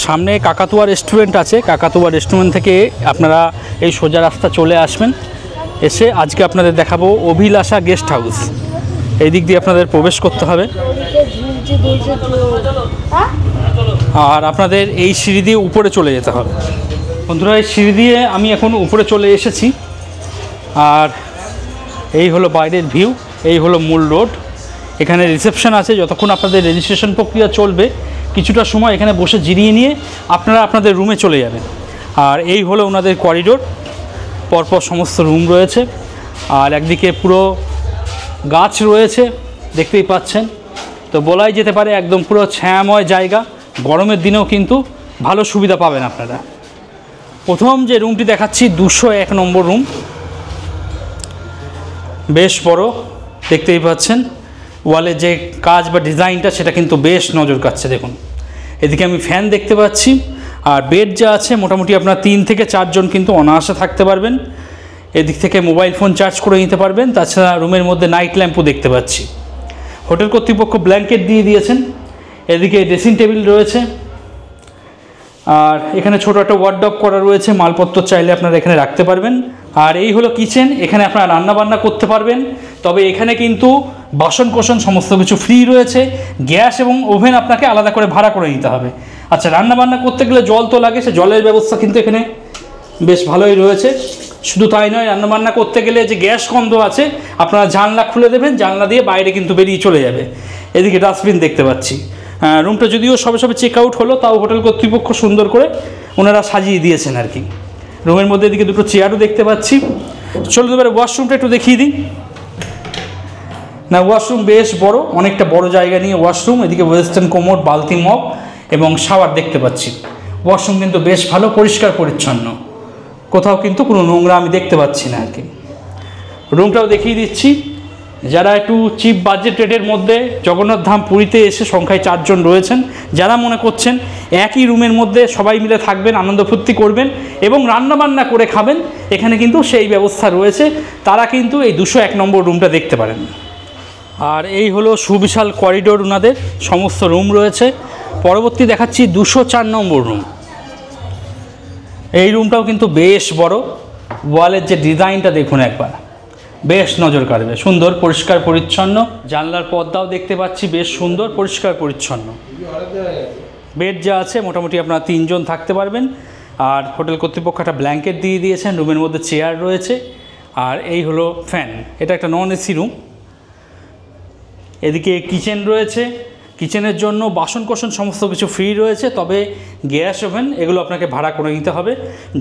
সামনে কাকাতুয়া রেস্টুরেন্ট আছে, কাকাতুয়া রেস্টুরেন্ট থেকে আপনারা এই সোজা রাস্তা চলে আসবেন। এসে আজকে আপনাদের দেখাবো অভিলাষা গেস্ট হাউস। এই দিক দিয়ে আপনাদের প্রবেশ করতে হবে আর আপনাদের এই সিঁড়ি দিয়ে উপরে চলে যেতে হবে। বন্ধুরা, এই সিঁড়ি দিয়ে আমি এখন উপরে চলে এসেছি আর এই হলো বাইরের ভিউ, এই হলো মূল রোড। এখানে রিসেপশন আছে, যতক্ষণ আপনাদের রেজিস্ট্রেশন প্রক্রিয়া চলবে কিছুটা সময় এখানে বসে জিরিয়ে নিয়ে আপনারা আপনাদের রুমে চলে যাবেন। আর এই হলো ওনাদের করিডোর, পরপর সমস্ত রুম রয়েছে আর একদিকে পুরো গাছ রয়েছে দেখতেই পাচ্ছেন। তো বলাই যেতে পারে একদম পুরো ছায়াময় জায়গা, গরমের দিনেও কিন্তু ভালো সুবিধা পাবেন আপনারা। প্রথম যে রুমটি দেখাচ্ছি 201 নম্বর রুম, বেশ বড় দেখতেই পাচ্ছেন। ওয়ালে যে কাজ বা ডিজাইনটা সেটা কিন্তু বেশ নজর কাটছে। দেখুন এদিকে আমি ফ্যান দেখতে পাচ্ছি আর বেড যা আছে মোটামুটি আপনার 3 থেকে 4 জন কিন্তু অনায়াসে থাকতে পারবেন। এদিক থেকে মোবাইল ফোন চার্জ করে নিতে পারবেন। তাছাড়া রুমের মধ্যে নাইট ল্যাম্পও দেখতে পাচ্ছি। হোটেল কর্তৃপক্ষ ব্ল্যাঙ্কেট দিয়ে দিয়েছেন। এদিকে ড্রেসিং টেবিল রয়েছে আর এখানে ছোটো একটা ওয়ার্ডরোব করা রয়েছে, মালপত্র চাইলে আপনারা এখানে রাখতে পারবেন। আর এই হলো কিচেন, এখানে আপনারা রান্নাবান্না করতে পারবেন। তবে এখানে কিন্তু বাসন কোসন সমস্ত কিছু ফ্রি রয়েছে। গ্যাস এবং ওভেন আপনাকে আলাদা করে ভাড়া করে নিতে হবে। আচ্ছা, রান্নাবান্না করতে গেলে জল তো লাগে, সে জলের ব্যবস্থা কিন্তু এখানে বেশ ভালোই রয়েছে। শুধু তাই নয়, রান্নাবান্না করতে গেলে যে গ্যাস গন্ধ আছে আপনারা জানলা খুলে দেবেন, জানলা দিয়ে বাইরে কিন্তু বেরিয়ে চলে যাবে। এদিকে ডাস্টবিন দেখতে পাচ্ছি। রুমটা যদিও সবে সবে চেক আউট হলো, তাও হোটেল কর্তৃপক্ষ সুন্দর করে ওনারা সাজিয়ে দিয়েছেন আর কি। রুমের মধ্যে এদিকে দুটো চেয়ারও দেখতে পাচ্ছি। চলুন এবারে ওয়াশরুমটা একটু দেখিয়ে দিই। না, ওয়াশরুম বেশ বড়, অনেকটা বড় জায়গা নিয়ে ওয়াশরুম। এদিকে ওয়েস্টার্ন কোমোড, বালতি মগ এবং শাওয়ার দেখতে পাচ্ছি। ওয়াশরুম কিন্তু বেশ ভালো, পরিষ্কার পরিচ্ছন্ন, কোথাও কিন্তু কোনো নোংরা আমি দেখতে পাচ্ছি না আর কি। রুমটাও দেখিয়ে দিচ্ছি। যারা একটু চিপ বাজেট রেটের মধ্যে জগন্নাথ ধাম পুরীতে এসে সংখ্যায় 4 জন রয়েছেন, যারা মনে করছেন একই রুমের মধ্যে সবাই মিলে থাকবেন, আনন্দ ফুর্তি করবেন এবং রান্নাবান্না করে খাবেন, এখানে কিন্তু সেই ব্যবস্থা রয়েছে। তারা কিন্তু এই 201 নম্বর রুমটা দেখতে পারেন। আর এই হলো সুবিশাল করিডোর, ওনাদের সমস্ত রুম রয়েছে। পরবর্তী দেখাচ্ছি 204 নম্বর রুম। এই রুমটাও কিন্তু বেশ বড়। ওয়ালের যে ডিজাইনটা দেখুন একবার, বেশ নজর কাড়বে, সুন্দর পরিষ্কার পরিচ্ছন্ন। জানলার পর্দাও দেখতে পাচ্ছি বেশ সুন্দর পরিষ্কার পরিচ্ছন্ন। বেড যা আছে মোটামুটি আপনারা 3 জন থাকতে পারবেন। আর হোটেল কর্তৃপক্ষ একটা ব্ল্যাঙ্কেট দিয়ে দিয়েছেন। রুমের মধ্যে চেয়ার রয়েছে আর এই হলো ফ্যান। এটা একটা নন এসি রুম। এদিকে কিচেন রয়েছে, কিচেনের জন্য বাসন কোসন সমস্ত কিছু ফ্রি রয়েছে। তবে গ্যাস ওভেন এগুলো আপনাকে ভাড়া করে নিতে হবে।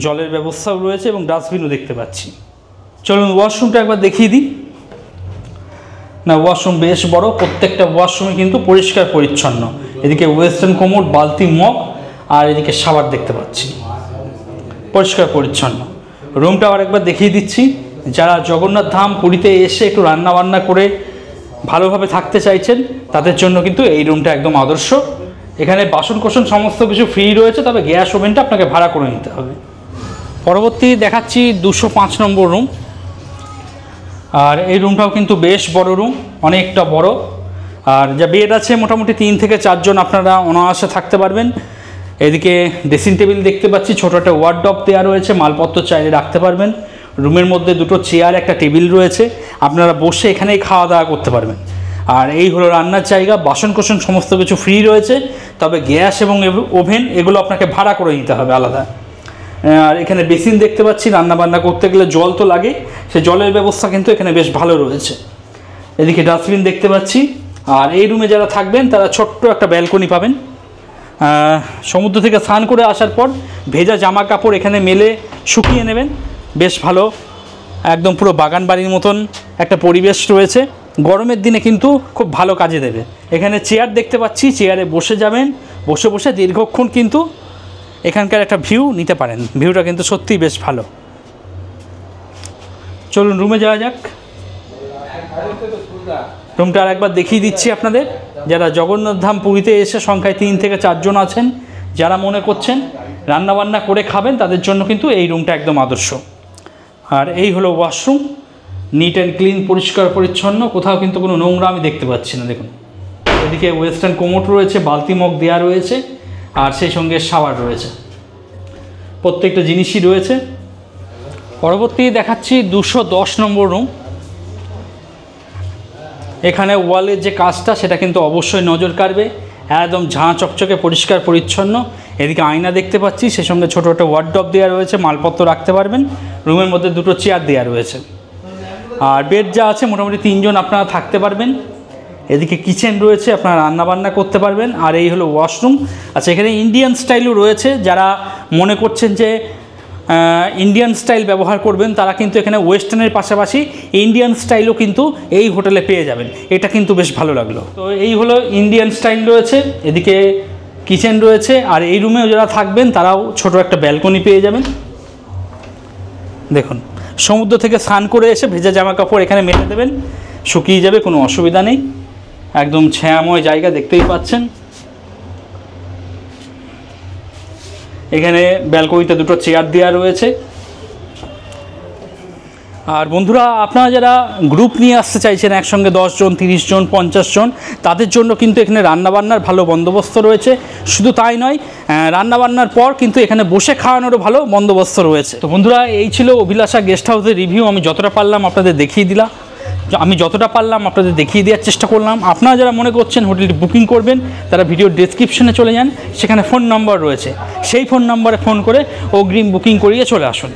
জলের ব্যবস্থাও রয়েছে এবং ডাস্টবিনও দেখতে পাচ্ছি। চলুন ওয়াশরুমটা একবার দেখিয়ে দিই। না, ওয়াশরুম বেশ বড়, প্রত্যেকটা ওয়াশরুমে কিন্তু পরিষ্কার পরিচ্ছন্ন। এদিকে ওয়েস্টার্ন কোমোড, বালতি মগ আর এদিকে শাওয়ার দেখতে পাচ্ছি, পরিষ্কার পরিচ্ছন্ন। রুমটা আবার একবার দেখিয়ে দিচ্ছি। যারা জগন্নাথ ধাম পুরীতে এসে একটু রান্নাবান্না করে ভালোভাবে থাকতে চাইছেন তাদের জন্য কিন্তু এই রুমটা একদম আদর্শ। এখানে বাসন কোসন সমস্ত কিছু ফ্রি রয়েছে, তবে গ্যাস ওভেনটা আপনাকে ভাড়া করে নিতে হবে। পরবর্তী দেখাচ্ছি 205 নম্বর রুম। আর এই রুমটাও কিন্তু বেশ বড় রুম, অনেকটা বড়। আর যা বেড আছে মোটামুটি 3 থেকে 4 জন আপনারা অনায়াসে থাকতে পারবেন। এদিকে ড্রেসিং টেবিল দেখতে পাচ্ছি, ছোটো একটা ওয়ার্ডরোব দেওয়া রয়েছে, মালপত্র চাইলে রাখতে পারবেন। রুমের মধ্যে দুটো চেয়ার, একটা টেবিল রয়েছে, আপনারা বসে এখানেই খাওয়া দাওয়া করতে পারবেন। আর এই হলো রান্নার জায়গা, বাসন কোসন সমস্ত কিছু ফ্রি রয়েছে, তবে গ্যাস এবং ওভেন এগুলো আপনাকে ভাড়া করে নিতে হবে আলাদা। আর এখানে বেসিন দেখতে পাচ্ছি, রান্নাবান্না করতে গেলে জল তো লাগে, সে জলের ব্যবস্থা কিন্তু এখানে বেশ ভালো রয়েছে। এদিকে ডাস্টবিন দেখতে পাচ্ছি। আর এই রুমে যারা থাকবেন তারা ছোট্ট একটা ব্যালকনি পাবেন। সমুদ্র থেকে স্নান করে আসার পর ভেজা জামা কাপড় এখানে মেলে শুকিয়ে নেবেন, বেশ ভালো, একদম পুরো বাগান বাড়ির মতন একটা পরিবেশ রয়েছে। গরমের দিনে কিন্তু খুব ভালো কাজে দেবে। এখানে চেয়ার দেখতে পাচ্ছি, চেয়ারে বসে যাবেন, বসে বসে দীর্ঘক্ষণ কিন্তু এখানকার একটা ভিউ নিতে পারেন। ভিউটা কিন্তু সত্যিই বেশ ভালো। চলুন রুমে যাওয়া যাক। রুমটা আর একবার দেখিয়ে দিচ্ছি আপনাদের। যারা জগন্নাথ ধাম পুরীতে এসে সংখ্যায় 3 থেকে 4 জন আছেন, যারা মনে করছেন রান্নাবান্না করে খাবেন, তাদের জন্য কিন্তু এই রুমটা একদম আদর্শ। আর এই হলো ওয়াশরুম, নিট অ্যান্ড ক্লিন, পরিষ্কার পরিচ্ছন্ন, কোথাও কিন্তু কোনো নোংরা আমি দেখতে পাচ্ছি না। দেখুন এদিকে ওয়েস্টার্ন কোমোড রয়েছে, বালতি মগ দেওয়া রয়েছে। আর সেই সঙ্গে শাওয়ার রয়েছে, প্রত্যেকটা জিনিসই রয়েছে। পরবর্তী দেখাচ্ছি 210 নম্বর রুম। এখানে ওয়ালের যে কাজটা সেটা কিন্তু অবশ্যই নজর কাড়বে, একদম ঝাঁ চকচকে পরিষ্কার পরিচ্ছন্ন। এদিকে আয়না দেখতে পাচ্ছি, সে সঙ্গে ছোটো ছোটো ওয়ার্ডরোব দেওয়া রয়েছে, মালপত্র রাখতে পারবেন। রুমের মধ্যে 2টো চেয়ার দেওয়া রয়েছে, আর বেড যা আছে মোটামুটি 3 জন আপনারা থাকতে পারবেন। এদিকে কিচেন রয়েছে, আপনারা রান্নাবান্না করতে পারবেন। আর এই হলো ওয়াশরুম। আচ্ছা, এখানে ইন্ডিয়ান স্টাইলও রয়েছে। যারা মনে করছেন যে ইন্ডিয়ান স্টাইল ব্যবহার করবেন, তারা কিন্তু এখানে ওয়েস্টার্নের পাশাপাশি ইন্ডিয়ান স্টাইলও কিন্তু এই হোটেলে পেয়ে যাবেন। এটা কিন্তু বেশ ভালো লাগলো। তো এই হলো ইন্ডিয়ান স্টাইল রয়েছে, এদিকে কিচেন রয়েছে। আর এই রুমেও যারা থাকবেন তারাও ছোট একটা ব্যালকনি পেয়ে যাবেন। দেখুন, সমুদ্র থেকে স্নান করে এসে ভেজা জামা কাপড় এখানে মেলে দেবেন, শুকিয়ে যাবে, কোনো অসুবিধা নেই। একদম ছায়াময় জায়গা, দেখতেই পাচ্ছেন। এখানে ব্যালকনিতে 2টো চেয়ার দেওয়া রয়েছে। আর বন্ধুরা, আপনারা যারা গ্রুপ নিয়ে আসতে চাইছেন একসঙ্গে 10 জন, 30 জন, 50 জন, তাদের জন্য কিন্তু এখানে রান্নাবান্নার ভালো বন্দোবস্ত রয়েছে। শুধু তাই নয়, রান্নাবান্নার পর কিন্তু এখানে বসে খাওয়ানোরও ভালো বন্দোবস্ত রয়েছে। তো বন্ধুরা, এই ছিল অভিলাষা গেস্ট হাউসের রিভিউ। আমি যতটা পারলাম আপনাদের দেখিয়ে দিলাম, দেওয়ার চেষ্টা করলাম। আপনারা যারা মনে করছেন হোটেলটি বুকিং করবেন, তারা ভিডিও ডেসক্রিপশনে চলে যান, সেখানে ফোন নাম্বার রয়েছে। সেই ফোন নাম্বারে ফোন করে অগ্রিম বুকিং করিয়ে চলে আসুন।